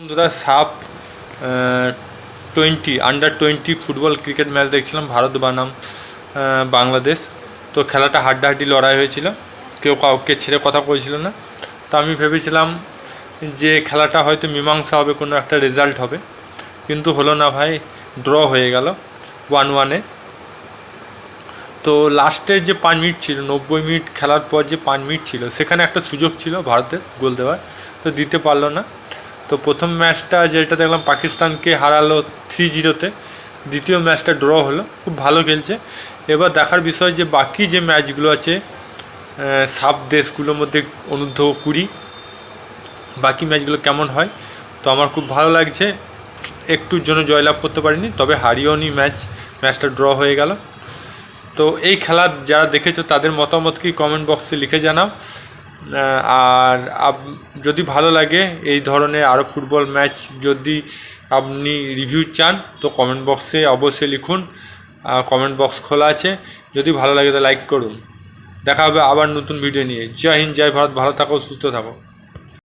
বন্ধুরা সাফ 20 under 20 football cricket match দেখছিলাম ভারত বনাম বাংলাদেশ। তো খেলাটা হাড্ডাহাড্ডি লড়াই হয়েছিল, কেউ কাউকে ছেড়ে কথা কইছিল না। তো আমি ভেবেছিলাম যে খেলাটা হয়তো মীমাংসা হবে, কোনো একটা রেজাল্ট হবে, কিন্তু হলো না ভাই, ড্র হয়ে গেল 1-1। তো লাস্টের যে 5 মিনিট ছিল, 90 মিনিট খেলার পর যে 5 মিনিট ছিল, সেখানে একটা সুযোগ ছিল ভারতের গোল দেওয়ার, তো দিতে পারলো না। তো প্রথম ম্যাচটা যেটা দেখলাম পাকিস্তানকে হারালো 3-0-তে, দ্বিতীয় ম্যাচটা ড্র হলো, খুব ভালো খেলছে। এবার দেখার বিষয় যে বাকি যে ম্যাচগুলো আছে সাব দেশগুলোর মধ্যে অনূর্ধ্ব 20 বাকি ম্যাচগুলো কেমন হয়। তো আমার খুব ভালো লাগছে, একটুর জন্য জয়লাভ করতে পারিনি, তবে হারিয়েও নি, ম্যাচটা ড্র হয়ে গেল। তো এই খেলা যারা দেখেছো তাদের মতামত কি কমেন্ট বক্সে লিখে জানাও। আর যদি ভালো লাগে এই ধরনের আরও ফুটবল ম্যাচ যদি আপনি রিভিউ চান তো কমেন্ট বক্সে অবশ্যই লিখুন, কমেন্ট বক্স খোলা আছে। যদি ভালো লাগে তো লাইক করুন। দেখা হবে আবার নতুন ভিডিও নিয়ে। জয় হিন্দ, জয় ভারত, ভালো থাকো, সুস্থ থাকো।